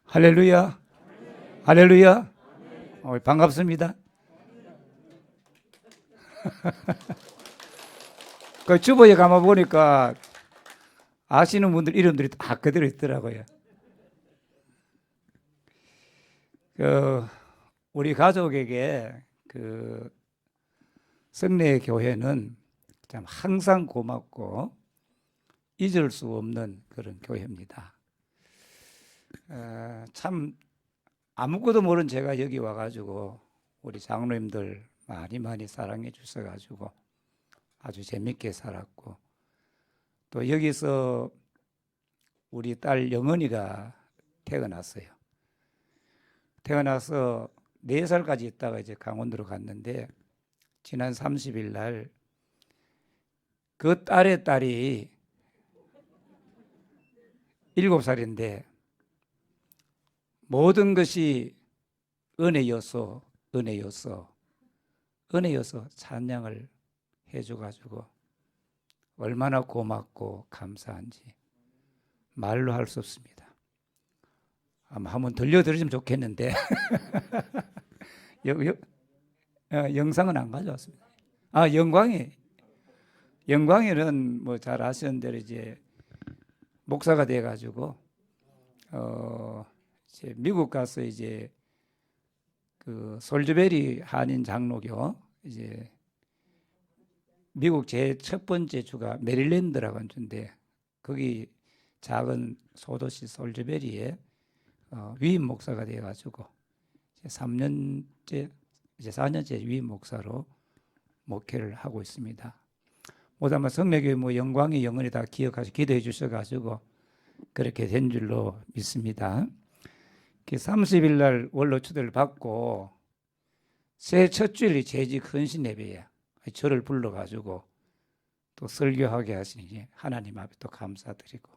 할렐루야. 할렐루야. 반갑습니다. 그 주보에 가만 보니까 아시는 분들 이름들이 다 그대로 있더라고요. 우리 가족에게 성례 교회는 참 항상 고맙고 잊을 수 없는 그런 교회입니다. 참 아무것도 모르는 제가 여기 와가지고 우리 장로님들 많이 사랑해 주셔가지고 아주 재밌게 살았고, 또 여기서 우리 딸 영은이가 태어났어요. 태어나서 4살까지 있다가 이제 강원도로 갔는데, 지난 30일 날 그 딸의 딸이 7살인데 모든 것이 은혜여서 찬양을 해줘가지고 얼마나 고맙고 감사한지 말로 할 수 없습니다. 아마 한번 들려드리면 좋겠는데 영상은 안 가져왔습니다. 영광이는 뭐 잘 아시는 대로 이제 목사가 돼가지고 이제 미국 가서 이제 그 솔즈베리 한인 장로교, 이제 미국 제 첫 번째 주가 메릴랜드라고 하는 주인데, 거기 작은 소도시 솔즈베리에 위임 목사가 돼가지고 이제 4년째 위임 목사로 목회를 하고 있습니다. 모두 아마 성례교회 뭐 영광이 영원히 다 기억하시고 기도해 주셔가지고 그렇게 된 줄로 믿습니다. 30일 날 원로 초대를 받고 새해 첫 주일이 재직 헌신 예배야. 저를 불러가지고 또 설교하게 하시니 하나님 앞에 또 감사드리고,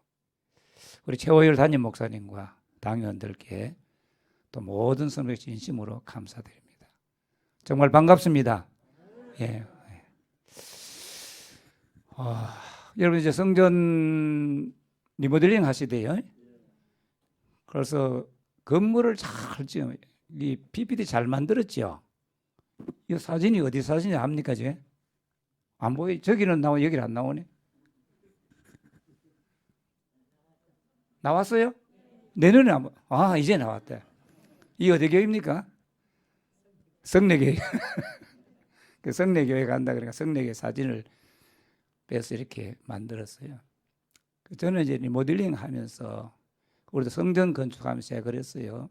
우리 최호열 담임 목사님과 당회원들께 또 모든 성도 진심으로 감사드립니다. 정말 반갑습니다. 예. 여러분 이제 성전 리모델링 하시대요. 그래서 건물을 잘 지금 이 PPT 잘 만들었죠. 이 사진이 어디 사진이 합니까 지금? 안 보여? 저기는 나오고 여기는 안 나오네. 나왔어요? 내 눈에 안 보여. 이제 나왔대. 이 어디 교회입니까? 성례교회. 그 성례교회 간다 그러니까 성례교회 사진을 빼서 이렇게 만들었어요. 저는 이제 리모델링 하면서, 우리도 성전 건축하면서 제가 그랬어요.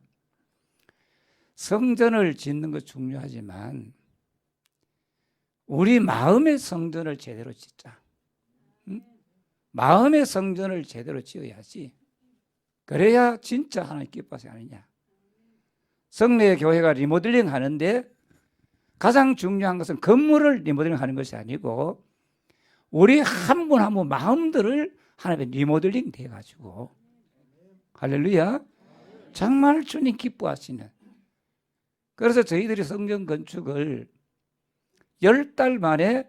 성전을 짓는 거 중요하지만 우리 마음의 성전을 제대로 짓자. 응? 마음의 성전을 제대로 지어야지. 그래야 진짜 하나님 기뻐하지 않느냐. 성례 교회가 리모델링 하는데 가장 중요한 것은 건물을 리모델링 하는 것이 아니고 우리 한 분 한 분 마음들을 하나님의 리모델링 돼가지고, 할렐루야, 정말 주님 기뻐하시는. 그래서 저희들이 성전 건축을 10달 만에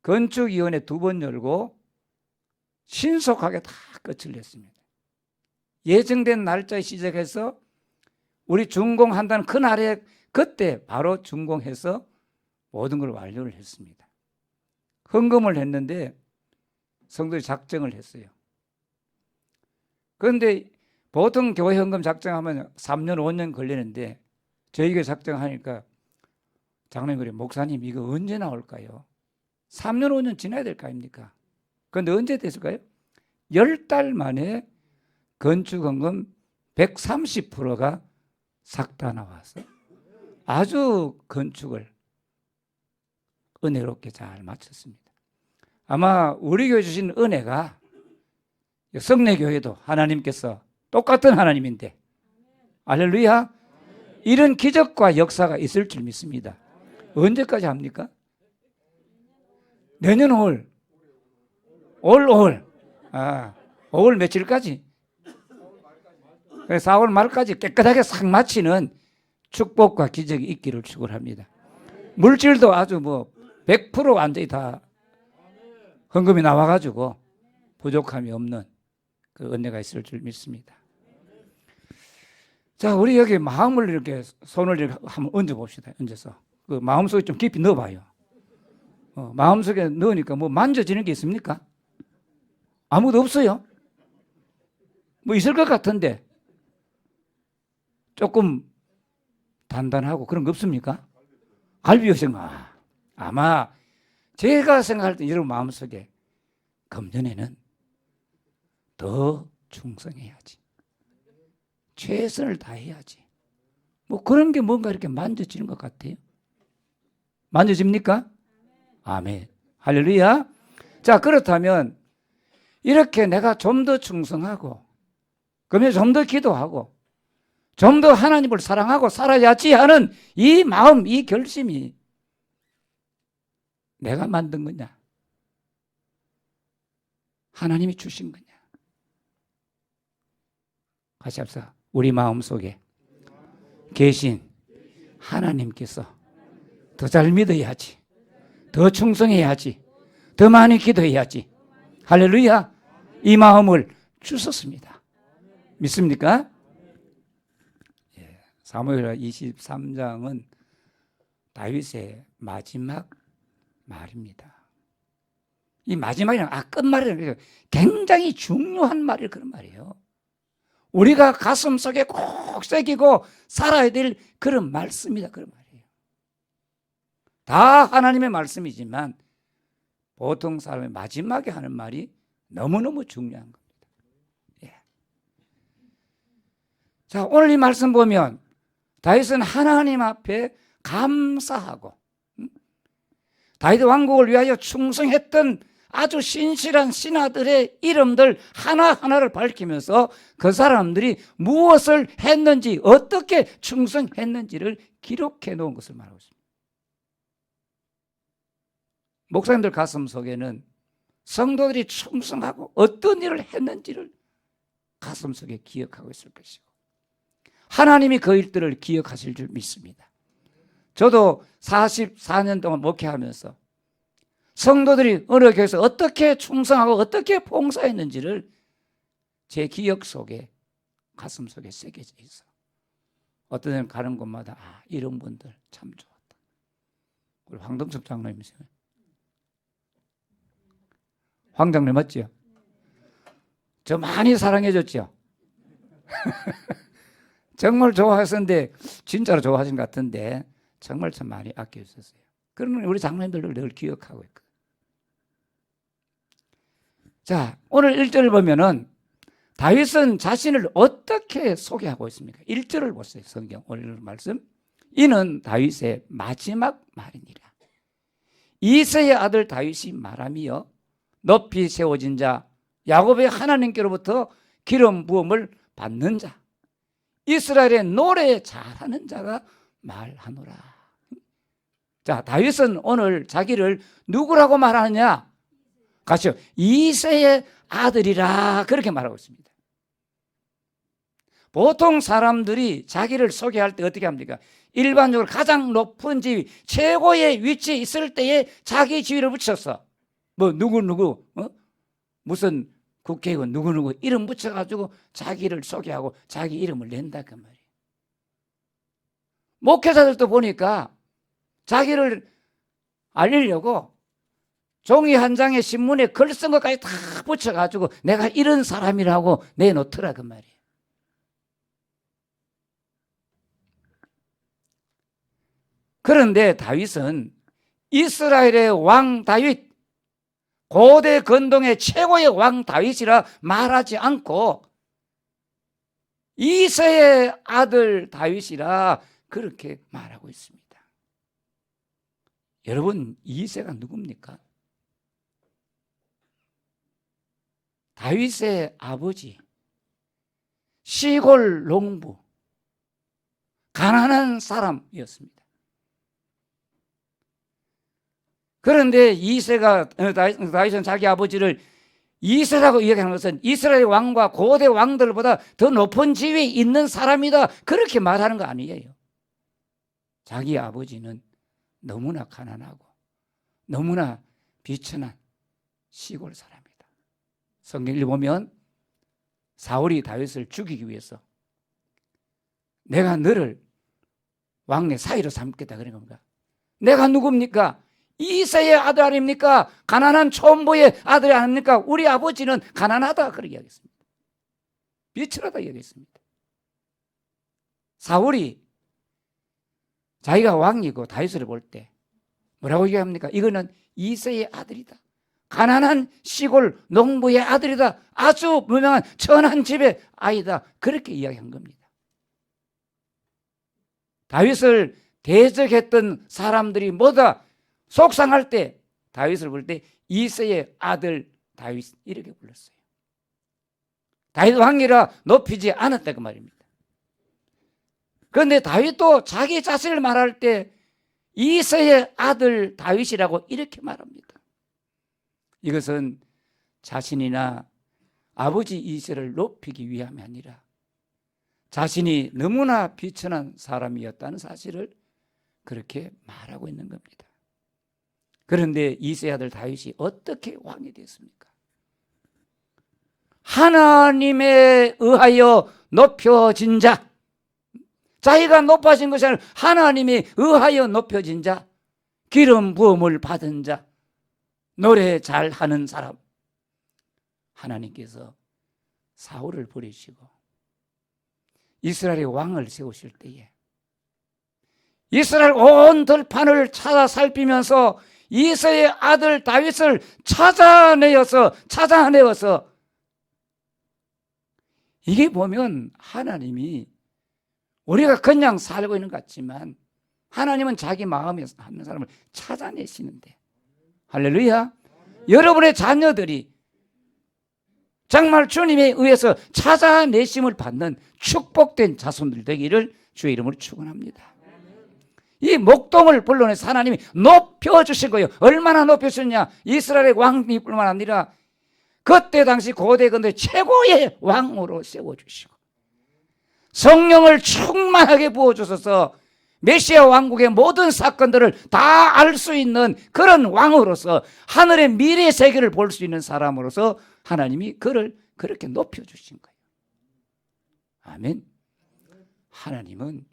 건축위원회 2번 열고 신속하게 다 끝을 냈습니다. 예정된 날짜에 시작해서 우리 준공한다는 그날에 그때 바로 준공해서 모든 걸 완료를 했습니다. 헌금을 했는데 성도들이 작정을 했어요. 그런데 보통 교회 헌금 작정하면 3년 5년 걸리는데 저희 교회 작정하니까 장로님 그래, 목사님 이거 언제 나올까요? 3년 5년 지나야 될 거 아닙니까? 그런데 언제 됐을까요? 10달 만에 건축 헌금 130%가 싹 다 나와서 아주 건축을 은혜롭게 잘 마쳤습니다. 아마 우리 교회 주신 은혜가 성례교회도 하나님께서 똑같은 하나님인데, 할렐루야, 이런 기적과 역사가 있을 줄 믿습니다. 언제까지 합니까? 내년 5월 5월 며칠까지? 4월 말까지 깨끗하게 싹 마치는 축복과 기적이 있기를 축원합니다. 물질도 아주 100% 완전히 다 헌금이 나와가지고 부족함이 없는 그 은혜가 있을 줄 믿습니다. 자, 우리 여기 마음을 이렇게 손을 이렇게 한번 얹어 봅시다. 얹어서 그 마음속에 좀 깊이 넣어봐요. 마음속에 넣으니까 뭐 만져지는 게 있습니까? 아무도 없어요. 뭐 있을 것 같은데 조금 단단하고 그런 거 없습니까? 갈비뼈가 아마 제가 생각할 때 여러분 마음속에 금년에는 더 충성해야지, 최선을 다해야지, 뭐 그런 게 뭔가 이렇게 만져지는 것 같아요. 만져집니까? 아멘. 할렐루야. 자, 그렇다면 이렇게 내가 좀 더 충성하고 그러면 좀 더 기도하고 좀 더 하나님을 사랑하고 살아야지 하는 이 마음, 이 결심이 내가 만든 거냐? 하나님이 주신 거냐? 같이 합시다. 우리 마음속에 계신 하나님께서 더 잘 믿어야지, 더 충성해야지, 더 많이 기도해야지. 할렐루야. 이 마음을 주셨습니다. 믿습니까? 사무엘하 23장은 다윗의 마지막 말입니다. 이 마지막이란 끝말이란 굉장히 중요한 말이에요. 그런 말이에요. 우리가 가슴 속에 꼭 새기고 살아야 될 그런 말씀이다. 그런 말이에요. 다 하나님의 말씀이지만 보통 사람이 마지막에 하는 말이 너무너무 중요한 겁니다. 예. 자, 오늘 이 말씀 보면 다윗은 하나님 앞에 감사하고 다윗 왕국을 위하여 충성했던 아주 신실한 신하들의 이름들 하나하나를 밝히면서 그 사람들이 무엇을 했는지, 어떻게 충성했는지를 기록해 놓은 것을 말하고 있습니다. 목사님들 가슴 속에는 성도들이 충성하고 어떤 일을 했는지를 가슴 속에 기억하고 있을 것이고 하나님이 그 일들을 기억하실 줄 믿습니다. 저도 44년 동안 목회하면서 성도들이 어느 교회에서 어떻게 충성하고 어떻게 봉사했는지를 제 기억 속에 가슴 속에 새겨져 있어. 어떤 데는 가는 곳마다 이런 분들 참 좋았다. 우리 황동섭 장로님이세요. 황 장로님 맞죠? 저 많이 사랑해 줬죠? 정말 좋아했었는데 진짜로 좋아하신 것 같은데 정말 참 많이 아껴주셨어요. 그러면 우리 장로님들을 늘 기억하고 있거든요. 자, 오늘 1절을 보면은 다윗은 자신을 어떻게 소개하고 있습니까? 1절을 보세요. 성경 오늘 말씀. 이는 다윗의 마지막 말이니라. 이새의 아들 다윗이 말하며 높이 세워진 자 야곱의 하나님께로부터 기름 부음을 받는 자 이스라엘의 노래 잘하는 자가 말하노라. 자, 다윗은 오늘 자기를 누구라고 말하느냐? 같이요. 이새의 아들이라 그렇게 말하고 있습니다. 보통 사람들이 자기를 소개할 때 어떻게 합니까? 일반적으로 가장 높은 지위, 최고의 위치에 있을 때에 자기 지위를 붙였어. 뭐 누구누구 무슨 국회의원 누구누구 이름 붙여가지고 자기를 소개하고 자기 이름을 낸다 그 말이에요. 목회자들도 보니까 자기를 알리려고 종이 한 장에 신문에 글 쓴 것까지 다 붙여가지고 내가 이런 사람이라고 내놓더라 그 말이에요. 그런데 다윗은 이스라엘의 왕 다윗, 고대 건동의 최고의 왕 다윗이라 말하지 않고 이새의 아들 다윗이라 그렇게 말하고 있습니다. 여러분, 이새가 누굽니까? 다윗의 아버지, 시골 농부, 가난한 사람이었습니다. 그런데 다윗은 자기 아버지를 이새라고 이야기하는 것은 이스라엘 왕과 고대 왕들보다 더 높은 지위에 있는 사람이다 그렇게 말하는 거 아니에요. 자기 아버지는 너무나 가난하고 너무나 비천한 시골 사람이다. 성경을 보면 사울이 다윗을 죽이기 위해서 내가 너를 왕의 사위로 삼겠다 그런 겁니다. 내가 누굽니까? 이새의 아들 아닙니까? 가난한 촌부의 아들이 아닙니까? 우리 아버지는 가난하다 그렇게 이야기했습니다. 비천하다 이야기했습니다. 사울이 자기가 왕이고 다윗을 볼 때 뭐라고 얘기합니까? 이거는 이새의 아들이다. 가난한 시골 농부의 아들이다. 아주 유명한 천한 집의 아이다. 그렇게 이야기한 겁니다. 다윗을 대적했던 사람들이 뭐다 속상할 때 다윗을 볼 때 이새의 아들 다윗 이렇게 불렀어요. 다윗 왕이라 높이지 않았다 그 말입니다. 그런데 다윗도 자기 자신을 말할 때 이새의 아들 다윗이라고 이렇게 말합니다. 이것은 자신이나 아버지 이새를 높이기 위함이 아니라 자신이 너무나 비천한 사람이었다는 사실을 그렇게 말하고 있는 겁니다. 그런데 이새의 아들 다윗이 어떻게 왕이 됐습니까? 하나님에 의하여 높여진 자, 자기가 높아진 것이 아니라 하나님에 의하여 높여진 자, 기름 부음을 받은 자, 노래 잘하는 사람. 하나님께서 사울을 버리시고 이스라엘의 왕을 세우실 때에 이스라엘 온 들판을 찾아 살피면서 이새의 아들 다윗을 찾아내어서 이게 보면 하나님이 우리가 그냥 살고 있는 것 같지만 하나님은 자기 마음에 하는 사람을 찾아내시는데, 할렐루야. 여러분의 자녀들이 정말 주님에 의해서 찾아내심을 받는 축복된 자손들 되기를 주의 이름으로 축원합니다. 이 목동을 불러내서 하나님이 높여주신 거예요. 얼마나 높여주셨냐? 이스라엘의 왕이뿐만 아니라 그때 당시 고대 근대 최고의 왕으로 세워주시고 성령을 충만하게 부어주셔서 메시아 왕국의 모든 사건들을 다 알 수 있는 그런 왕으로서 하늘의 미래 세계를 볼 수 있는 사람으로서 하나님이 그를 그렇게 높여주신 거예요. 아멘. 하나님은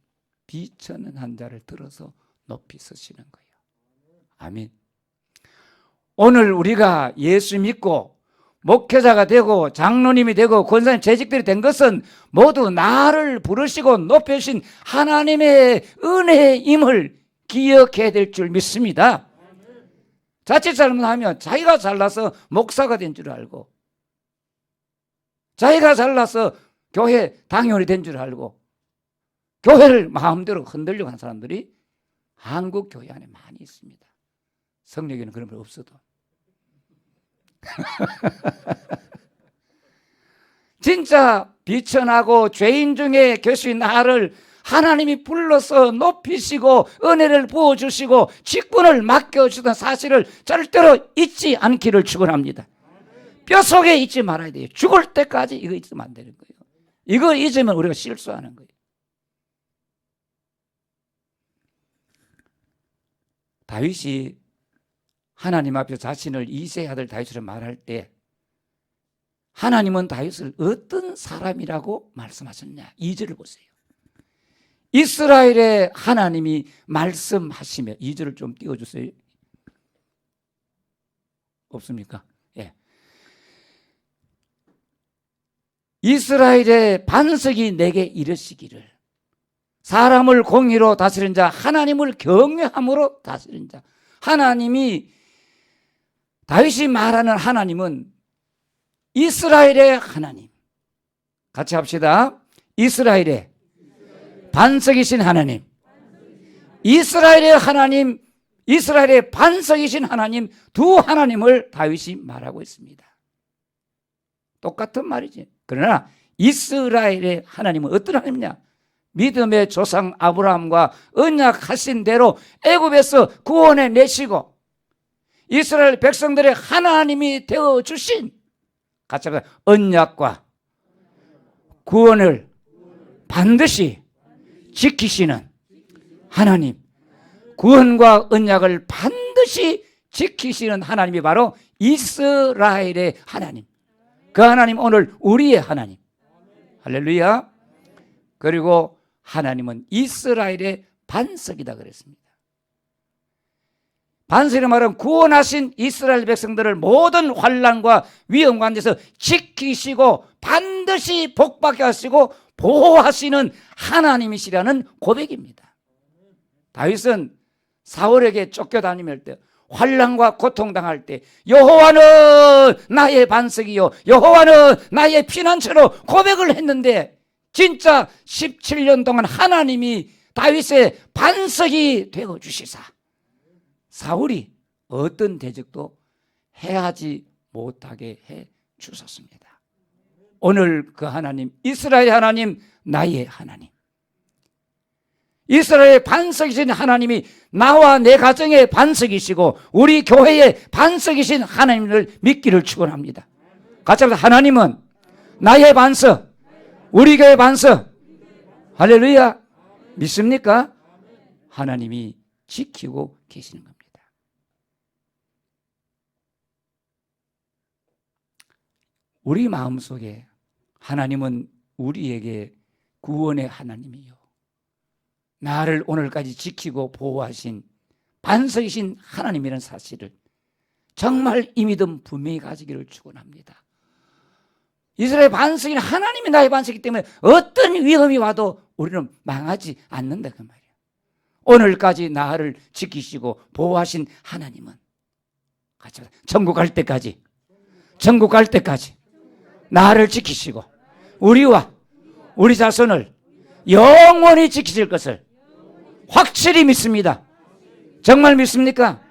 비천한 자를 들어서 높이 쓰시는 거예요. 아멘. 오늘 우리가 예수 믿고 목회자가 되고 장로님이 되고 권사님 재직들이 된 것은 모두 나를 부르시고 높여주신 하나님의 은혜임을 기억해야 될 줄 믿습니다. 자칫 잘못하면 자기가 잘나서 목사가 된 줄 알고 자기가 잘나서 교회 당회원이 된 줄 알고 교회를 마음대로 흔들려고 하는 사람들이 한국 교회 안에 많이 있습니다. 성령에는 그런 분 없어도. 진짜 비천하고 죄인 중에 계신 나를 하나님이 불러서 높이시고 은혜를 부어주시고 직분을 맡겨주던 사실을 절대로 잊지 않기를 축원합니다. 뼛속에 잊지 말아야 돼요. 죽을 때까지 이거 잊으면 안 되는 거예요. 이거 잊으면 우리가 실수하는 거예요. 다윗이 하나님 앞에 자신을 이새의 아들 다윗으로 말할 때 하나님은 다윗을 어떤 사람이라고 말씀하셨냐? 2절을 보세요. 이스라엘의 하나님이 말씀하시며, 2절을 좀 띄워주세요. 없습니까? 예. 이스라엘의 반석이 내게 이르시기를 사람을 공의로 다스리는 자, 하나님을 경외함으로 다스리는 자. 하나님이, 다윗이 말하는 하나님은 이스라엘의 하나님. 같이 합시다. 이스라엘의 반석이신 하나님, 이스라엘의 하나님, 이스라엘의 반석이신 하나님, 두 하나님을 다윗이 말하고 있습니다. 똑같은 말이지. 그러나 이스라엘의 하나님은 어떤 하나님이냐? 믿음의 조상 아브라함과 언약하신 대로 애굽에서 구원해 내시고 이스라엘 백성들의 하나님이 되어주신, 같이 합시다. 언약과 구원을 반드시 지키시는 하나님, 구원과 언약을 반드시 지키시는 하나님이 바로 이스라엘의 하나님. 그 하나님 오늘 우리의 하나님. 할렐루야. 그리고 하나님은 이스라엘의 반석이다 그랬습니다. 반석이라 말하면 구원하신 이스라엘 백성들을 모든 환난과 위험 가운데서 지키시고 반드시 복받게 하시고 보호하시는 하나님이시라는 고백입니다. 다윗은 사울에게 쫓겨다니며 때 환난과 고통당할 때 여호와는 나의 반석이요 여호와는 나의 피난처로 고백을 했는데 진짜 17년 동안 하나님이 다윗의 반석이 되어 주시사 사울이 어떤 대적도 해하지 못하게 해 주셨습니다. 오늘 그 하나님, 이스라엘 하나님, 나의 하나님, 이스라엘의 반석이신 하나님이 나와 내 가정의 반석이시고 우리 교회의 반석이신 하나님을 믿기를 축원합니다. 같이 합시다. 하나님은 나의 반석, 우리 교회의 반석. 할렐루야. 믿습니까? 하나님이 지키고 계시는 겁니다. 우리 마음속에 하나님은 우리에게 구원의 하나님이요 나를 오늘까지 지키고 보호하신 반석이신 하나님이라는 사실을 정말 이 믿음 분명히 가지기를 축원합니다. 이스라엘 반석인 하나님이 나의 반석이기 때문에 어떤 위험이 와도 우리는 망하지 않는다 그 말이에요. 오늘까지 나를 지키시고 보호하신 하나님은 같이 천국 갈 때까지 나를 지키시고 우리와 우리 자손을 영원히 지키실 것을 확실히 믿습니다. 정말 믿습니까?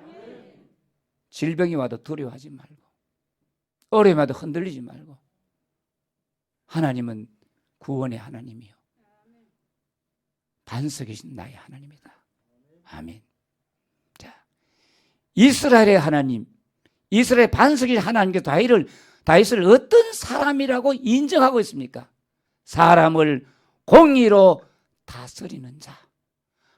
질병이 와도 두려워하지 말고 어려움이 와도 흔들리지 말고 하나님은 구원의 하나님이요 반석이신 나의 하나님이다. 아멘. 자, 이스라엘의 하나님, 이스라엘 반석이신 하나님께서 다윗을 어떤 사람이라고 인정하고 있습니까? 사람을 공의로 다스리는 자,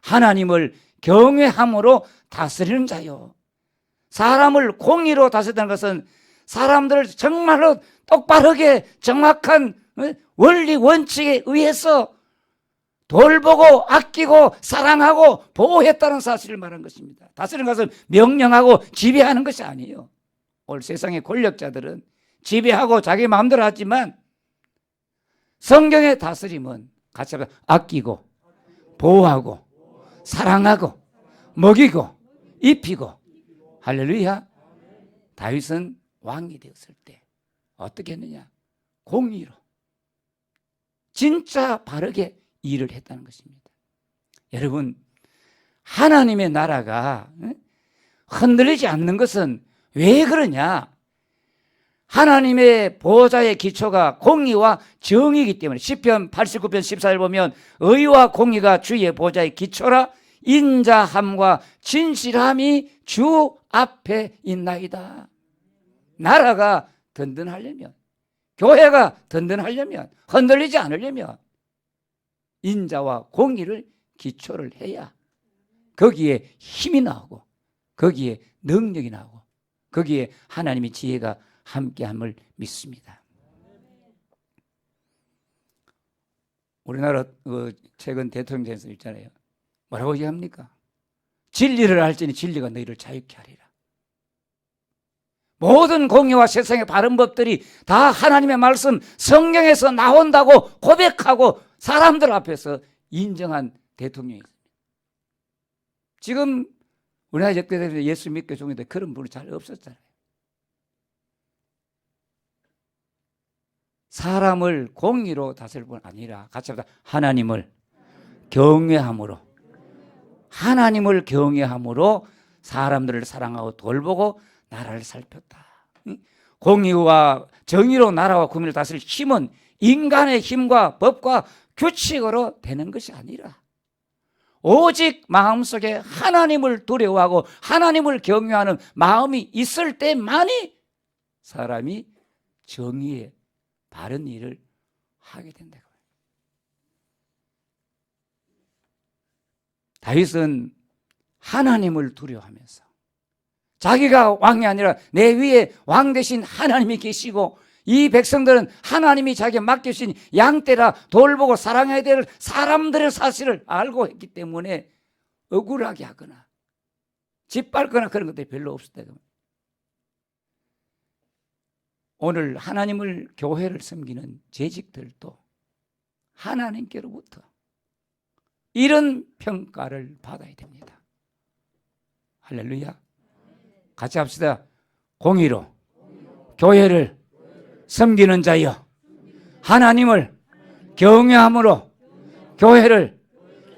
하나님을 경외함으로 다스리는 자요. 사람을 공의로 다스린다는 것은 사람들을 정말로 똑바르게 정확한 원리 원칙에 의해서 돌보고 아끼고 사랑하고 보호했다는 사실을 말한 것입니다. 다스리는 것은 명령하고 지배하는 것이 아니에요. 오늘 세상의 권력자들은 지배하고 자기 마음대로 하지만 성경의 다스림은 같이 아끼고 보호하고 사랑하고 먹이고 입히고 할렐루야. 다윗은 왕이 되었을 때 어떻게 했느냐? 공의로 진짜 바르게 일을 했다는 것입니다. 여러분 하나님의 나라가 흔들리지 않는 것은 왜 그러냐? 하나님의 보호자의 기초가 공의와 정의이기 때문에 시편 89편 14절 보면 의와 공의가 주의 보호자의 기초라 인자함과 진실함이 주 앞에 있나이다. 나라가 든든하려면 교회가 든든하려면 흔들리지 않으려면 인자와 공의를 기초를 해야 거기에 힘이 나오고 거기에 능력이 나오고 거기에 하나님의 지혜가 함께함을 믿습니다. 우리나라 최근 대통령 대선 있잖아요. 뭐라고 얘기합니까? 진리를 알지니 진리가 너희를 자유케 하리라. 모든 공의와 세상의 바른 법들이 다 하나님의 말씀 성경에서 나온다고 고백하고 사람들 앞에서 인정한 대통령이었습니다. 지금 우리나라 역대 예수 믿고 중인데 그런 분이 잘 없었잖아요. 사람을 공의로 다스릴 뿐 아니라 같이 합시다. 하나님을 경외함으로 사람들을 사랑하고 돌보고 나라를 살폈다. 공의와 정의로 나라와 국민을 다스릴 힘은 인간의 힘과 법과 규칙으로 되는 것이 아니라 오직 마음속에 하나님을 두려워하고 하나님을 경외하는 마음이 있을 때만이 사람이 정의에 바른 일을 하게 된다. 다윗은 하나님을 두려워하면서 자기가 왕이 아니라 내 위에 왕 되신 하나님이 계시고 이 백성들은 하나님이 자기가 맡겨주신 양떼라 돌보고 사랑해야 될 사람들의 사실을 알고 했기 때문에 억울하게 하거나 짓밟거나 그런 것들이 별로 없었다. 오늘 하나님을, 교회를 섬기는 재직들도 하나님께로부터 이런 평가를 받아야 됩니다. 할렐루야. 같이 합시다. 공의로 교회를 섬기는 자여, 하나님을 경외함으로 교회를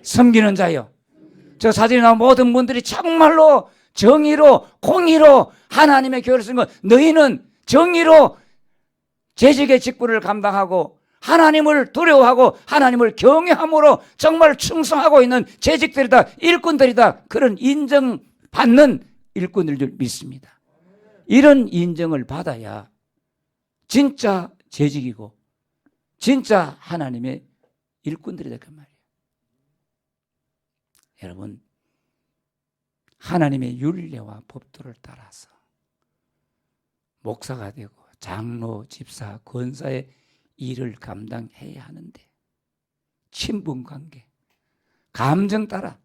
섬기는 자여. 저 사진에 나온 모든 분들이 정말로 정의로 공의로 하나님의 교회를 섬기는 것, 너희는 정의로 재직의 직분을 감당하고 하나님을 두려워하고 하나님을 경외함으로 정말 충성하고 있는 재직들이다, 일꾼들이다, 그런 인정받는 일꾼일 줄 믿습니다. 이런 인정을 받아야 진짜 재직이고 진짜 하나님의 일꾼들이다 그 말이에요. 여러분, 하나님의 율례와 법도를 따라서 목사가 되고 장로, 집사, 권사의 일을 감당해야 하는데 친분관계, 감정 따라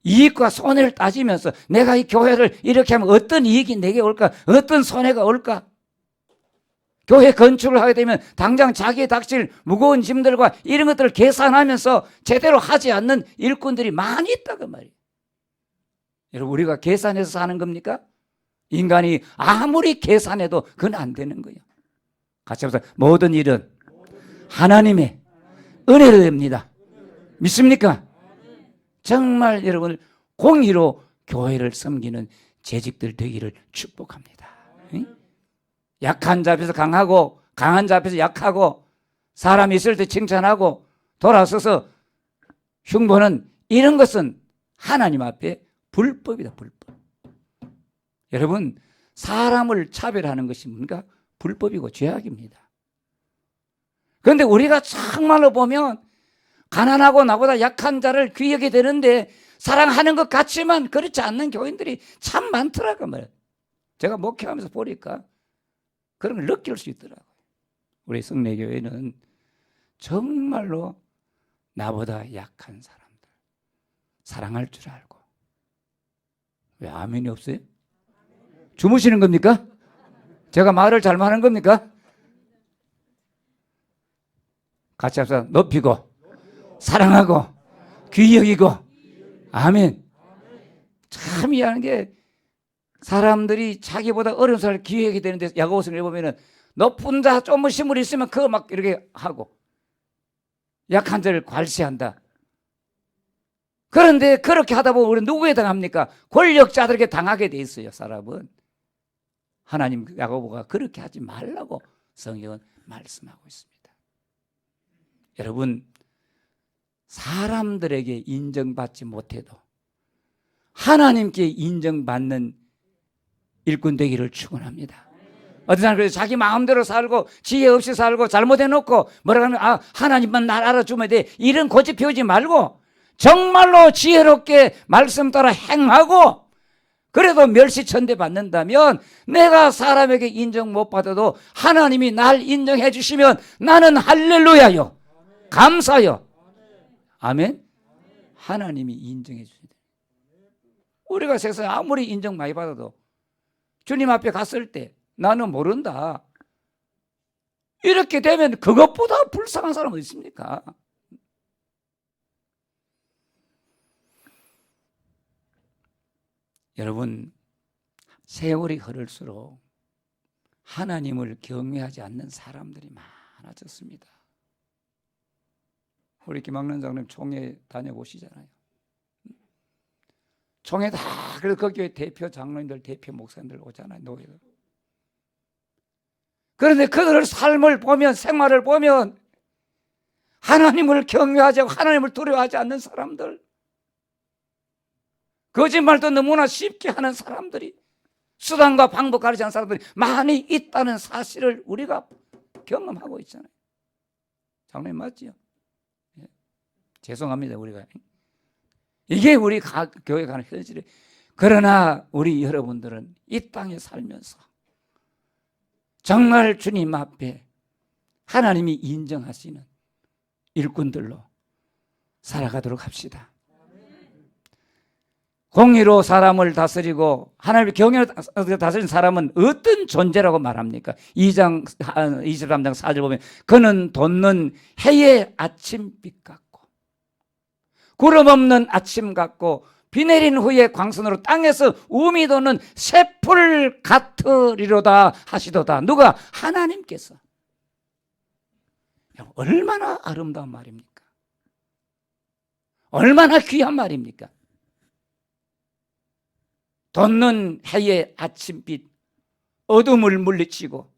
이익과 손해를 따지면서 내가 이 교회를 이렇게 하면 어떤 이익이 내게 올까, 어떤 손해가 올까, 교회 건축을 하게 되면 당장 자기의 닥칠 무거운 짐들과 이런 것들을 계산하면서 제대로 하지 않는 일꾼들이 많이 있다고 말이에요. 여러분, 우리가 계산해서 사는 겁니까? 인간이 아무리 계산해도 그건 안 되는 거예요. 같이 합시다. 모든 일은 하나님의 은혜로 됩니다. 믿습니까? 정말 여러분, 공의로 교회를 섬기는 재직들 되기를 축복합니다. 약한 자 앞에서 강하고 강한 자 앞에서 약하고 사람이 있을 때 칭찬하고 돌아서서 흉보는 이런 것은 하나님 앞에 불법이다. 불법. 여러분, 사람을 차별하는 것이 뭔가 불법이고 죄악입니다. 그런데 우리가 정말로 보면 가난하고 나보다 약한 자를 귀하게 되는데 사랑하는 것 같지만 그렇지 않는 교인들이 참 많더라고요. 말이에요. 제가 목회하면서 보니까 그런 걸 느낄 수 있더라고요. 우리 성례교회는 정말로 나보다 약한 사람들 사랑할 줄 알고. 왜 아멘이 없어요? 주무시는 겁니까? 제가 말을 잘못하는 겁니까? 같이 합시다. 높이고 사랑하고 귀히 여기고. 아멘. 참 이해하는 게, 사람들이 자기보다 어려운 사람을 귀히 여기게 되는데 야고보서를 보면은 높은 자 좀 힘을 있으면 그거 막 이렇게 하고 약한 자를 괄시한다. 그런데 그렇게 하다 보면 우리는 누구에 당합니까? 권력자들에게 당하게 돼 있어요. 사람은. 하나님, 야고보가 그렇게 하지 말라고 성경은 말씀하고 있습니다. 여러분, 사람들에게 인정받지 못해도 하나님께 인정받는 일꾼 되기를 축원합니다. 어떤 사람은 그래서 자기 마음대로 살고 지혜 없이 살고 잘못해놓고 뭐라 하면 하나님만 날 알아주면 돼, 이런 고집 피우지 말고 정말로 지혜롭게 말씀 따라 행하고 그래도 멸시천대 받는다면 내가 사람에게 인정 못 받아도 하나님이 날 인정해 주시면 나는 할렐루야요, 감사요. 아멘. 하나님이 인정해 주신다. 우리가 세상에 아무리 인정 많이 받아도 주님 앞에 갔을 때 나는 모른다, 이렇게 되면 그것보다 불쌍한 사람 어디 있습니까? 여러분, 세월이 흐를수록 하나님을 경외하지 않는 사람들이 많아졌습니다. 우리 김학란 장로님 총회 다녀보시잖아요. 총회 다, 그래서 거기에 대표 장로님들, 대표 목사님들 오잖아요. 노예들. 그런데 그들의 삶을 보면, 생활을 보면 하나님을 경외하지 않고 하나님을 두려워하지 않는 사람들, 거짓말도 너무나 쉽게 하는 사람들이, 수단과 방법 가르치는 사람들이 많이 있다는 사실을 우리가 경험하고 있잖아요. 장로님 맞지요? 예. 죄송합니다. 우리가 이게 우리 교회 가는 현실이에요. 그러나 우리 여러분들은 이 땅에 살면서 정말 주님 앞에 하나님이 인정하시는 일꾼들로 살아가도록 합시다. 공의로 사람을 다스리고 하나님의 경외로 다스리는 사람은 어떤 존재라고 말합니까? 2장 23장 4절 보면 그는 돋는 해의 아침빛 같고 구름 없는 아침 같고 비 내린 후에 광선으로 땅에서 우미 돋는 새풀 같으리로다 하시도다. 누가? 하나님께서. 얼마나 아름다운 말입니까? 얼마나 귀한 말입니까? 돋는 해의 아침빛, 어둠을 물리치고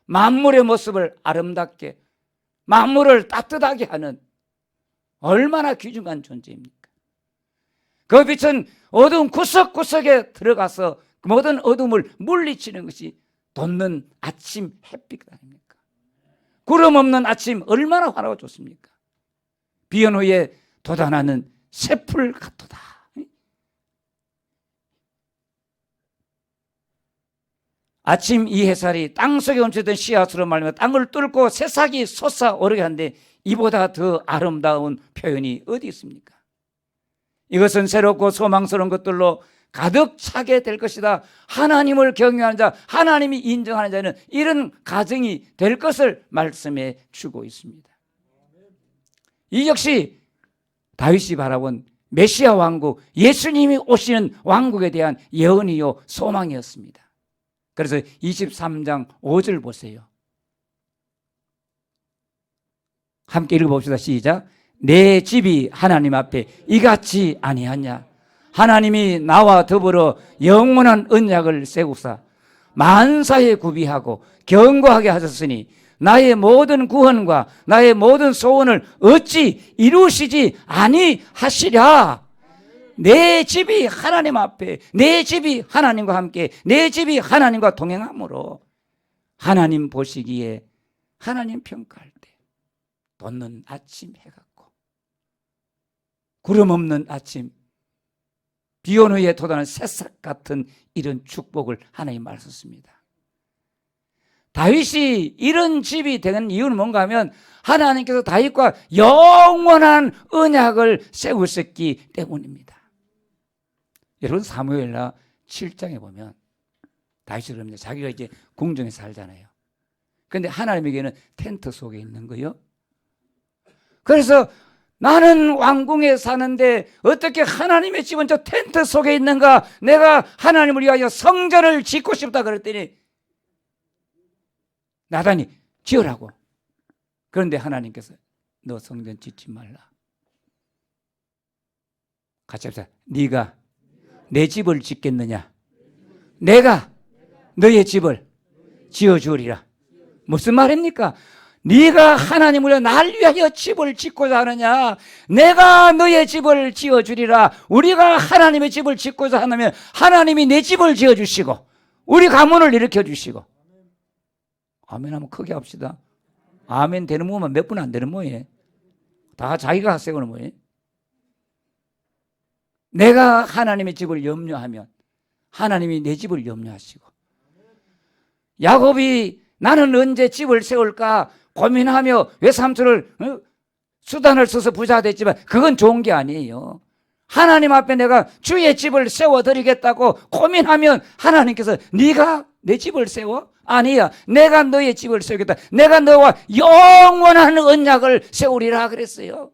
만물의 모습을 아름답게, 만물을 따뜻하게 하는 얼마나 귀중한 존재입니까? 그 빛은 어두운 구석구석에 들어가서 모든 어둠을 물리치는 것이 돋는 아침 햇빛 아닙니까? 구름 없는 아침 얼마나 환하고 좋습니까? 비온 후에 돋아나는 새풀 같도다. 아침 이 햇살이 땅속에 얹혀있던 씨앗으로 말미암아 땅을 뚫고 새싹이 솟아오르게 하는데 이보다 더 아름다운 표현이 어디 있습니까? 이것은 새롭고 소망스러운 것들로 가득 차게 될 것이다. 하나님을 경외하는 자, 하나님이 인정하는 자는 이런 가정이 될 것을 말씀해 주고 있습니다. 이 역시 다윗이 바라본 메시아 왕국, 예수님이 오시는 왕국에 대한 예언이요 소망이었습니다. 그래서 23장 5절 보세요. 함께 읽어봅시다. 시작. 내 집이 하나님 앞에 이같이 아니하냐. 하나님이 나와 더불어 영원한 언약을 세우사 만사에 구비하고 견고하게 하셨으니 나의 모든 구원과 나의 모든 소원을 어찌 이루시지 아니하시랴. 내 집이 하나님 앞에, 내 집이 하나님과 함께, 내 집이 하나님과 동행함으로 하나님 보시기에, 하나님 평가할 때 돋는 아침 해 같고 구름 없는 아침, 비 온 후에 돋아나는 새싹 같은 이런 축복을 하나님 말씀습니다. 다윗이 이런 집이 되는 이유는 뭔가 하면 하나님께서 다윗과 영원한 언약을 세우셨기 때문입니다. 여러분 사무엘하 7장에 보면 다윗이 그럽니다. 자기가 이제 궁정에 살잖아요. 그런데 하나님에게는 텐트 속에 있는 거예요. 그래서 나는 왕궁에 사는데 어떻게 하나님의 집은 저 텐트 속에 있는가? 내가 하나님을 위하여 성전을 짓고 싶다 그랬더니 나단이 지으라고. 그런데 하나님께서 너 성전 짓지 말라. 같이 합시다. 네가 내 집을 짓겠느냐? 내가 너의 집을 지어주리라. 무슨 말입니까? 네가 하나님을 위하여 날 위하여 집을 짓고자 하느냐? 내가 너의 집을 지어주리라. 우리가 하나님의 집을 짓고자 하면 하나님이 내 집을 지어주시고 우리 가문을 일으켜주시고. 아멘 한번 크게 합시다. 아멘 되는 모만 몇 분 안 되는 모예요. 다 자기가 세우는 모예요. 내가 하나님의 집을 염려하면 하나님이 내 집을 염려하시고, 야곱이 나는 언제 집을 세울까 고민하며 외삼촌을 수단을 써서 부자가 됐지만 그건 좋은 게 아니에요. 하나님 앞에 내가 주의 집을 세워드리겠다고 고민하면 하나님께서 네가 내 집을 세워? 아니야. 내가 너의 집을 세우겠다. 내가 너와 영원한 언약을 세우리라 그랬어요.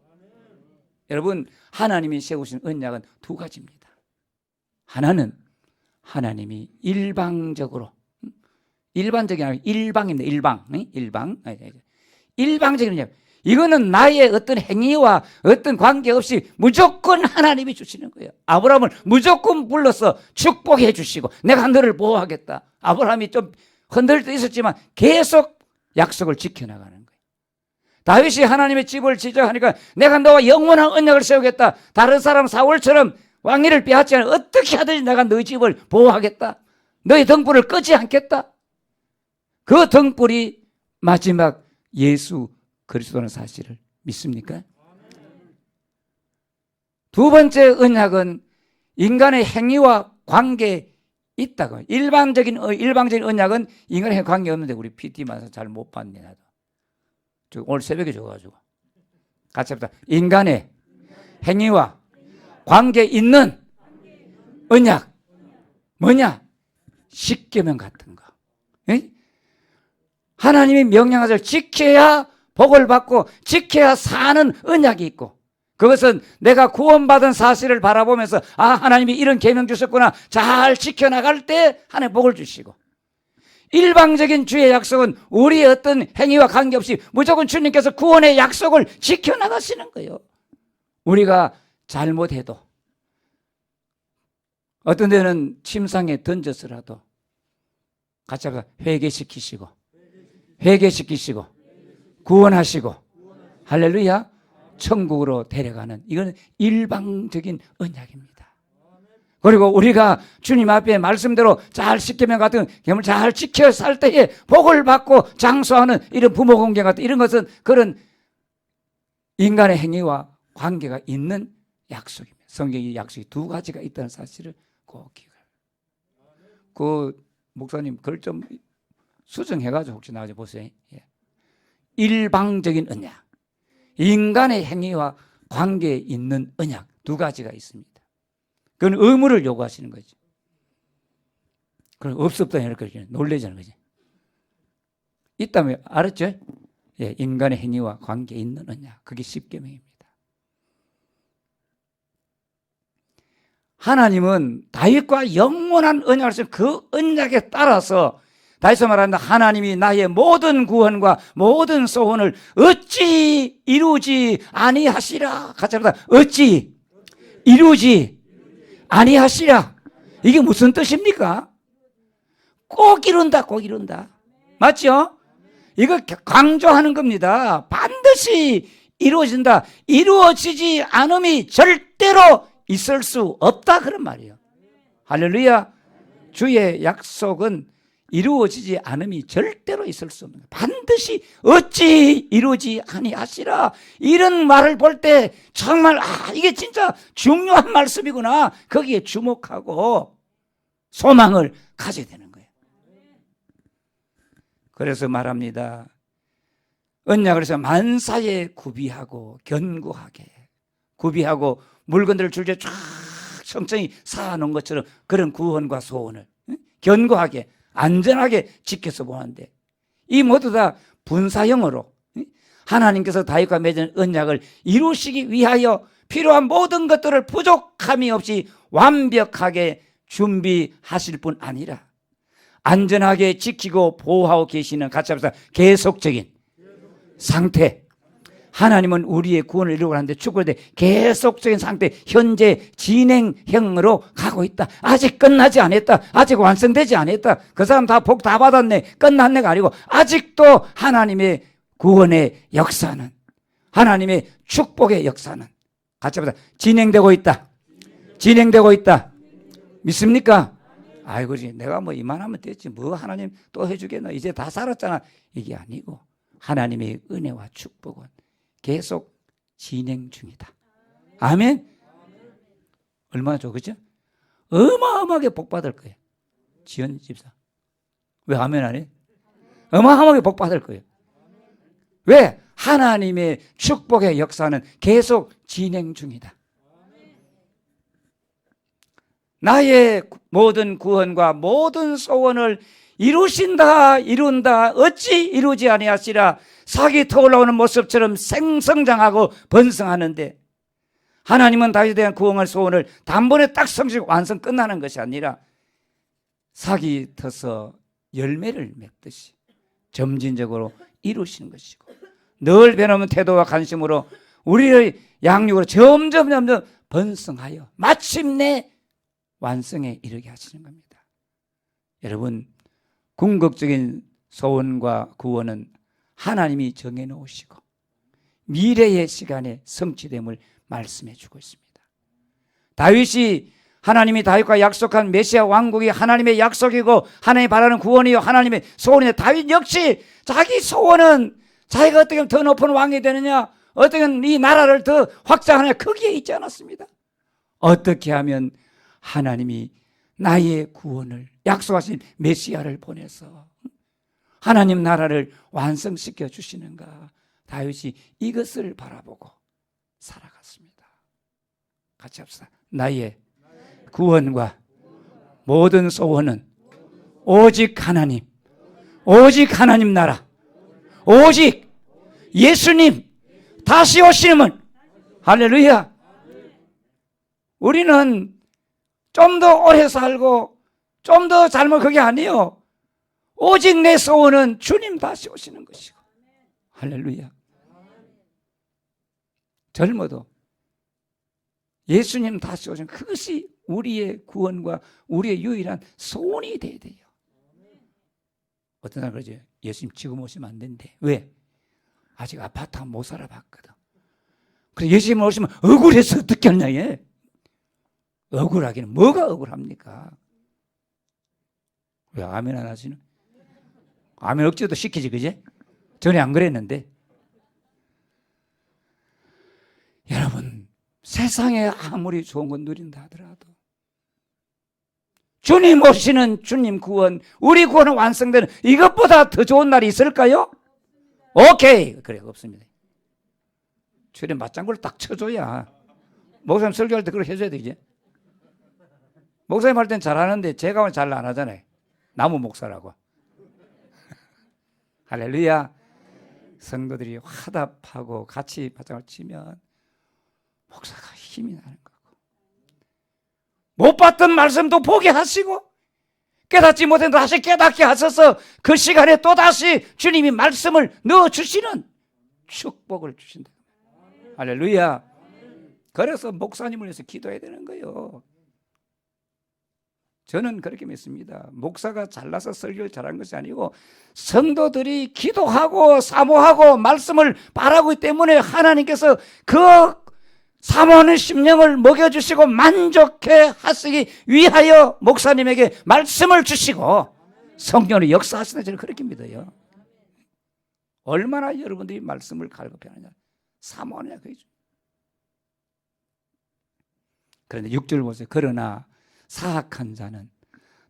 여러분 하나님이 세우신 언약은 두 가지입니다. 하나는 하나님이 일방적으로, 일반적이 아니라 일방입니다. 일방적인 언약. 이거는 나의 어떤 행위와 어떤 관계없이 무조건 하나님이 주시는 거예요. 아브라함을 무조건 불러서 축복해 주시고 내가 너를 보호하겠다. 아브라함이 좀 흔들릴 때 있었지만 계속 약속을 지켜나가는 거예요. 다윗이 하나님의 집을 지자 하니까 내가 너와 영원한 언약을 세우겠다. 다른 사람 사울처럼 왕위를 빼앗지 않아 어떻게 하든지 내가 너희 집을 보호하겠다. 너희 등불을 끄지 않겠다. 그 등불이 마지막 예수 그리스도라는 사실을 믿습니까? 두 번째 언약은 인간의 행위와 관계 있다고. 일방적인 언약은 인간에 관계 없는데 우리 PT만 잘 못 봤네 나도. 오늘 새벽에 줘가지고 같이 합시다. 인간의 행위와 관계 있는 언약 뭐냐? 십계명 같은 거. 에? 하나님이 명령한 것을 지켜야 복을 받고 지켜야 사는 언약이 있고, 그것은 내가 구원받은 사실을 바라보면서 하나님이 이런 계명 주셨구나, 잘 지켜나갈 때 하나님 복을 주시고, 일방적인 주의 약속은 우리의 어떤 행위와 관계없이 무조건 주님께서 구원의 약속을 지켜나가시는 거예요. 우리가 잘못해도 어떤 데는 침상에 던져서라도 같이 합시다. 회개시키시고 구원하시고 할렐루야 천국으로 데려가는, 이건 일방적인 언약입니다. 그리고 우리가 주님 앞에 말씀대로 잘 십계명 같은 계명을 잘 지켜 살 때에 복을 받고 장수하는 이런 부모 공경 같은 이런 것은 그런 인간의 행위와 관계가 있는 약속입니다. 성경의 약속이 두 가지가 있다는 사실을 꼭 기억해요. 그 목사님 글 좀 수정해가지고 혹시 나중에 보세요. 예. 일방적인 언약, 인간의 행위와 관계에 있는 언약 두 가지가 있습니다. 그건 의무를 요구하시는 거죠. 그럼 없었다 이렇게 놀래자는 거지. 있다면 알았죠? 예, 인간의 행위와 관계에 있는 언약, 그게 십계명입니다. 하나님은 다윗과 영원한 언약을 하신 그 언약에 따라서, 다시 말한다, 하나님이 나의 모든 구원과 모든 소원을 어찌 이루지 아니하시라. 같이 합시다. 어찌 이루지 아니하시라. 이게 무슨 뜻입니까? 꼭 이룬다, 꼭 이룬다. 맞죠? 이거 강조하는 겁니다. 반드시 이루어진다. 이루어지지 않음이 절대로 있을 수 없다, 그런 말이에요. 할렐루야. 주의 약속은 이루어지지 않음이 절대로 있을 수 없는, 반드시 어찌 이루어지 아니하시라, 이런 말을 볼 때 정말 이게 진짜 중요한 말씀이구나, 거기에 주목하고 소망을 가져야 되는 거예요. 그래서 말합니다. 언약을 해서 만사에 구비하고 견고하게 구비하고 물건들을 줄줄이 쫙 성청이 쌓아놓은 것처럼 그런 구원과 소원을 견고하게 안전하게 지켜서 보는데, 이 모두 다 분사형으로 하나님께서 다윗과 맺은 언약을 이루시기 위하여 필요한 모든 것들을 부족함이 없이 완벽하게 준비하실 뿐 아니라 안전하게 지키고 보호하고 계시는, 같이 합시다, 계속적인 상태. 하나님은 우리의 구원을 이루고 하는데 축복을 때 계속적인 상태, 현재 진행형으로 가고 있다. 아직 끝나지 않았다. 아직 완성되지 않았다. 그 사람 다 복 다 받았네, 끝났네가 아니고 아직도 하나님의 구원의 역사는, 하나님의 축복의 역사는, 같이 합시다, 진행되고 있다. 진행되고 있다. 믿습니까? 아이고, 내가 뭐 이만하면 됐지, 뭐 하나님 또 해주겠나, 이제 다 살았잖아, 이게 아니고 하나님의 은혜와 축복은 계속 진행 중이다. 아멘. 얼마나 좋아, 그죠? 어마어마하게 복 받을 거예요. 지연 집사 왜 아멘 안 해? 어마어마하게 복 받을 거예요. 왜? 하나님의 축복의 역사는 계속 진행 중이다. 나의 모든 구원과 모든 소원을 이루신다, 이룬다, 어찌 이루지 아니하시라. 삭이 터올라오는 모습처럼 생성장하고 번성하는데, 하나님은 다윗에 대한 구원의 소원을 단번에 딱 성취하고 완성 끝나는 것이 아니라 삭이 터서 열매를 맺듯이 점진적으로 이루시는 것이고, 늘 변함없는 태도와 관심으로 우리의 양육으로 점점 번성하여 마침내 완성에 이르게 하시는 겁니다. 여러분, 궁극적인 소원과 구원은 하나님이 정해놓으시고 미래의 시간에 성취됨을 말씀해 주고 있습니다. 다윗이, 하나님이 다윗과 약속한 메시아 왕국이 하나님의 약속이고 하나님이 바라는 구원이요 하나님의 소원인데, 다윗 역시 자기 소원은 자기가 어떻게 하면 더 높은 왕이 되느냐, 어떻게 하면 이 나라를 더 확장하느냐, 거기에 있지 않았습니다. 어떻게 하면 하나님이 나의 구원을 약속하신 메시아를 보내서 하나님 나라를 완성시켜 주시는가. 다윗이 이것을 바라보고 살아갔습니다. 같이 합시다. 나의 구원과 모든 소원은 오직 하나님, 오직 하나님 나라, 오직 예수님 다시 오시는, 할렐루야. 우리는 좀 더 오래 살고 좀 더 삶은 그게 아니에요. 오직 내 소원은 주님 다시 오시는 것이고, 할렐루야. 젊어도 예수님 다시 오시는 그것이 우리의 구원과 우리의 유일한 소원이 돼야 돼요. 어떤 사람 그러죠. 예수님 지금 오시면 안 된대. 왜? 아직 아파트 못 살아봤거든. 그래서 예수님 오시면 억울해서 어떻게 하냐 얘. 억울하기는 뭐가 억울합니까? 왜 아멘 안 하시는? 아멘 억지도 시키지 그제? 전에 안 그랬는데. 여러분 세상에 아무리 좋은 건 누린다 하더라도 주님 오시는 주님 구원, 우리 구원은 완성되는 이것보다 더 좋은 날이 있을까요? 오케이. 그래 없습니다. 주님 맞장구를 딱 쳐줘야. 목사님 설교할 때 그렇게 해줘야 되지. 목사님 할 땐 잘하는데 제가 잘 안 하잖아요. 나무 목사라고. 할렐루야. 성도들이 화답하고 같이 바짝을 치면 목사가 힘이 나는 거고, 못 봤던 말씀도 보게 하시고 깨닫지 못한 다시 깨닫게 하셔서 그 시간에 또다시 주님이 말씀을 넣어주시는 축복을 주신다. 할렐루야. 그래서 목사님을 위해서 기도해야 되는 거예요. 저는 그렇게 믿습니다. 목사가 잘나서 설교를 잘한 것이 아니고 성도들이 기도하고 사모하고 말씀을 바라기 때문에 하나님께서 그 사모하는 심령을 먹여주시고 만족해 하시기 위하여 목사님에게 말씀을 주시고 성령의 역사하시는 저는 그렇게 믿어요. 얼마나 여러분들이 말씀을 갈급해하느냐, 사모하느냐 그거죠. 그런데 6절 보세요. 그러나 사악한 자는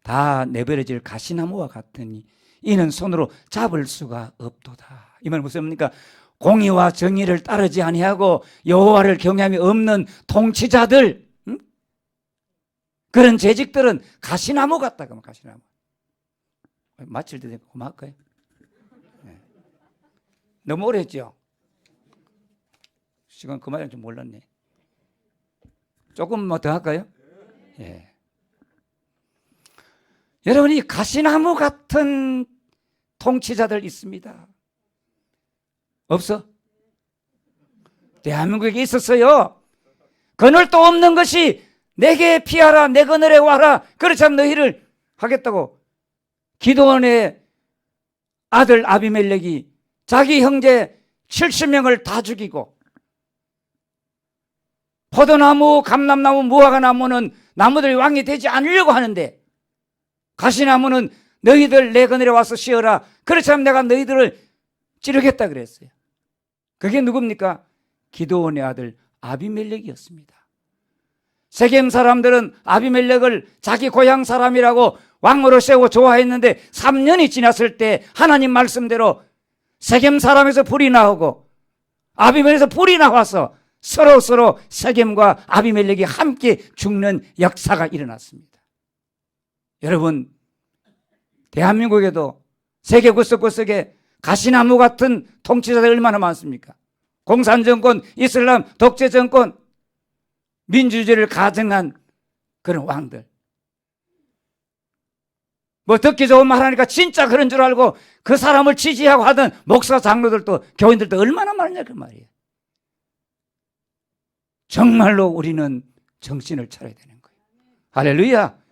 다 내버려질 가시나무와 같으니 이는 손으로 잡을 수가 없도다. 이 말은 무슨 말입니까? 공의와 정의를 따르지 아니하고 여호와를 경외함이 없는 통치자들, 그런 재직들은 가시나무 같다. 그러면 가시나무. 마칠 때 고마울까요? 네. 너무 오래 했죠? 시간 그만할 줄 몰랐네. 조금 더 할까요? 예. 여러분이 가시나무 같은 통치자들 있습니다. 없어? 대한민국에 있었어요. 그늘도 없는 것이 내게 피하라, 내 그늘에 와라. 그렇지 않으면 너희를 하겠다고 기드온의 아들 아비멜렉이 자기 형제 70명을 다 죽이고, 포도나무, 감람나무, 무화과나무는 나무들이 왕이 되지 않으려고 하는데 가시나무는 너희들 내 그늘에 와서 쉬어라. 그렇지 않으면 내가 너희들을 찌르겠다 그랬어요. 그게 누굽니까? 기드온의 아들 아비멜렉이었습니다. 세겜 사람들은 아비멜렉을 자기 고향 사람이라고 왕으로 세우고 좋아했는데 3년이 지났을 때 하나님 말씀대로 세겜 사람에서 불이 나오고 아비멜렉에서 불이 나와서 서로 세겜과 아비멜렉이 함께 죽는 역사가 일어났습니다. 여러분, 대한민국에도 세계 구석구석에 가시나무 같은 통치자들 얼마나 많습니까? 공산정권, 이슬람, 독재정권, 민주주의를 가정한 그런 왕들. 뭐 듣기 좋은 말 하니까 진짜 그런 줄 알고 그 사람을 지지하고 하던 목사, 장로들도, 교인들도 얼마나 많냐 그 말이에요. 정말로 우리는 정신을 차려야 되는 거예요. 할렐루야.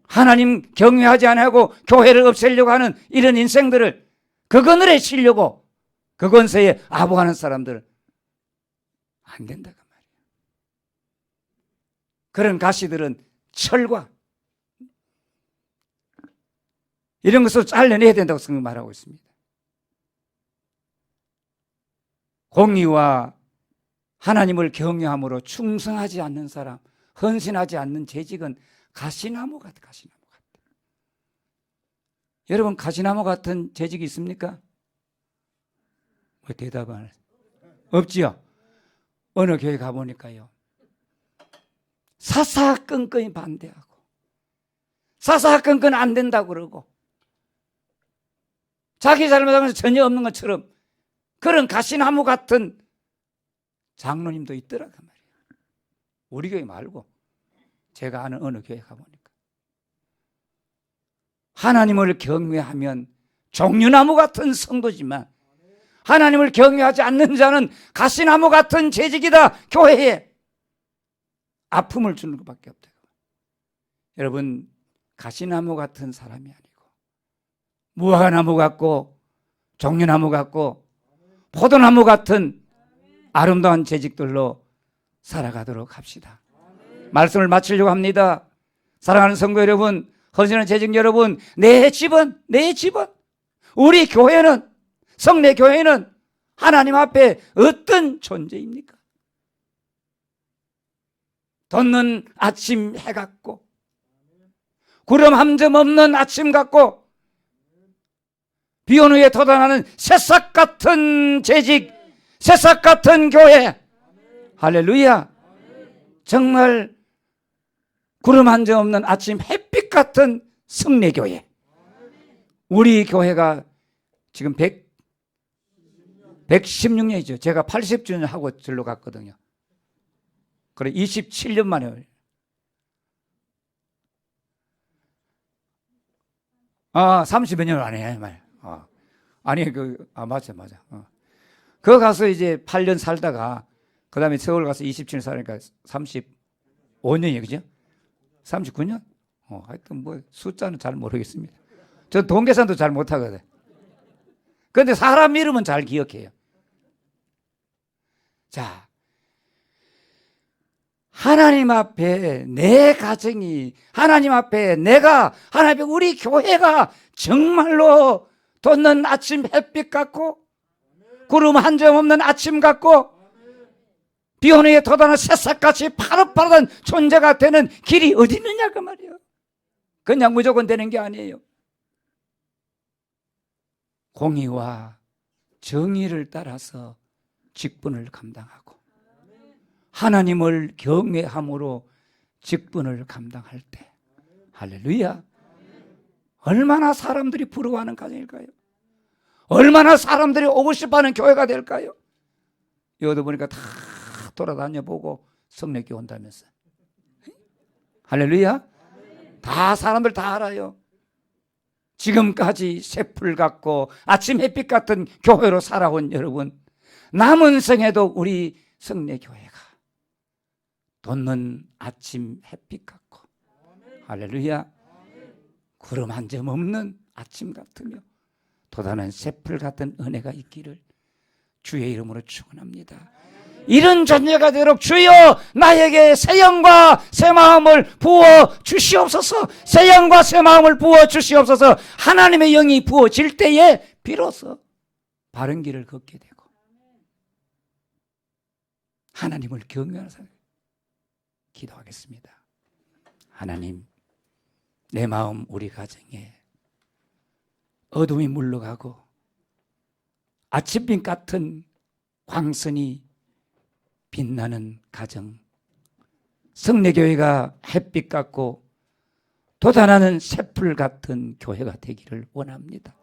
하나님 경외하지 않고 교회를 없애려고 하는 이런 인생들을 그 그늘에 쉬려고 그 권세에 아부하는 사람들 안 된다 그 말이에요. 그런 가시들은 철과 이런 것을 잘라내야 된다고 성경 말하고 있습니다. 공의와 하나님을 경외함으로 충성하지 않는 사람, 헌신하지 않는 재직은 가시나무 같아, 가시나무 같아. 여러분, 가시나무 같은 재직이 있습니까? 왜 대답을 안 해요? 없지요? 어느 교회 가보니까요, 사사건건이 반대하고, 사사건건 안 된다고 그러고, 자기 잘못하면서 전혀 없는 것처럼 그런 가시나무 같은 장로님도 있더라 그 말이에요. 우리 교회 말고 제가 아는 어느 교회 가보니까 하나님을 경외하면 종려나무 같은 성도지만 하나님을 경외하지 않는 자는 가시나무 같은 재직이다. 교회에 아픔을 주는 것밖에 없다. 여러분, 가시나무 같은 사람이 아니고 무화과나무 같고 종려나무 같고 포도나무 같은 아름다운 재직들로 살아가도록 합시다. 말씀을 마치려고 합니다. 사랑하는 성도 여러분, 허전한 재직 여러분, 내 집은 우리 교회는, 성내 교회는 하나님 앞에 어떤 존재입니까? 돋는 아침 해 같고 구름 한 점 없는 아침 같고 비 온 후에 돋아나는 새싹 같은 재직, 새싹 같은 교회. 할렐루야. 정말 구름 한 점 없는 아침 햇빛 같은 성례교회. 우리 교회가 지금 116년이죠. 제가 80주년 하고 절로 갔거든요. 그래 27년 만에. 30몇 년 안에 말. 아니 맞아. 그거 가서 이제 8년 살다가 그다음에 서울 가서 27년 살니까 35년이에요, 그죠? 39년? 하여튼 뭐 숫자는 잘 모르겠습니다. 저 동계산도 잘 못하거든. 그런데 사람 이름은 잘 기억해요. 자, 하나님 앞에 내 가정이, 하나님 앞에 내가, 하나님 앞에 우리 교회가 정말로 돋는 아침 햇빛 같고 구름 한 점 없는 아침 같고 비 오는 후에 돋아나는 새싹같이 파릇파릇한 존재가 되는 길이 어디 있느냐 그 말이에요. 그냥 무조건 되는 게 아니에요. 공의와 정의를 따라서 직분을 감당하고 하나님을 경외함으로 직분을 감당할 때, 할렐루야, 얼마나 사람들이 부러워하는 가정일까요? 얼마나 사람들이 오고 싶어하는 교회가 될까요? 여기도 보니까 다 돌아다녀 보고 성례교회 온다면서. 할렐루야. 다 사람들 다 알아요. 지금까지 새풀 같고 아침 햇빛 같은 교회로 살아온 여러분, 남은 생에도 우리 성례교회가 돋는 아침 햇빛 같고, 할렐루야, 구름 한 점 없는 아침 같으며 돋아나는 새풀 같은 은혜가 있기를 주의 이름으로 축원합니다. 이런 존재가 되도록 주여 나에게 새 영과 새 마음을 부어 주시옵소서. 새 영과 새 마음을 부어 주시옵소서. 하나님의 영이 부어질 때에 비로소 바른 길을 걷게 되고 하나님을 경외하는 사람. 기도하겠습니다. 하나님, 내 마음 우리 가정에 어둠이 물러가고 아침빛 같은 광선이 빛나는 가정, 성례교회가 햇빛 같고 돋아나는 새풀 같은 교회가 되기를 원합니다.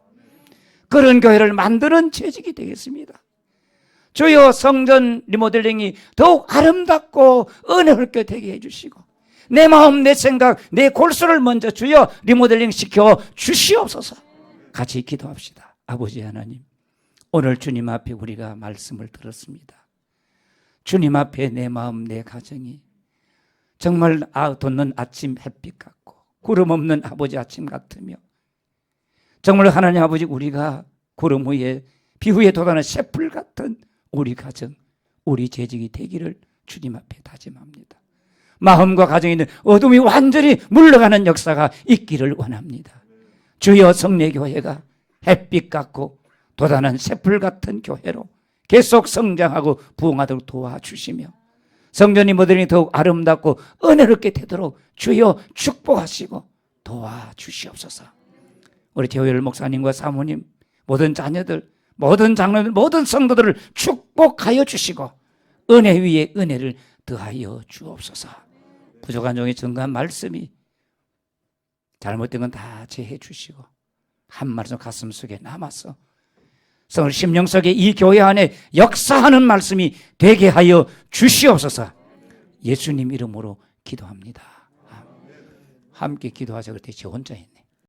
그런 교회를 만드는 재직이 되겠습니다. 주여, 성전 리모델링이 더욱 아름답고 은혜롭게 되게 해주시고 내 마음, 내 생각, 내 골수를 먼저 주여 리모델링 시켜 주시옵소서. 같이 기도합시다. 아버지 하나님, 오늘 주님 앞에 우리가 말씀을 들었습니다. 주님 앞에 내 마음, 내 가정이 정말 돋는 아침 햇빛 같고 구름 없는 아버지 아침 같으며 정말 하나님 아버지, 우리가 구름 후에 비 후에 돋아나는 새풀 같은 우리 가정, 우리 재직이 되기를 주님 앞에 다짐합니다. 마음과 가정에 있는 어둠이 완전히 물러가는 역사가 있기를 원합니다. 주여, 성례교회가 햇빛 같고 돋아나는 새풀 같은 교회로 계속 성장하고 부흥하도록 도와주시며 성전이 모델이 더욱 아름답고 은혜롭게 되도록 주여 축복하시고 도와주시옵소서. 우리 재호열 목사님과 사모님, 모든 자녀들, 모든 장로들, 모든 성도들을 축복하여 주시고 은혜 위에 은혜를 더하여 주옵소서. 부족한 종의 증거한 말씀이 잘못된 건 다 제해 주시고 한 말씀 가슴 속에 남아서 성을 심령 속에 이 교회 안에 역사하는 말씀이 되게 하여 주시옵소서. 예수님 이름으로 기도합니다. 함께 기도하자. 그때 저 혼자 했네.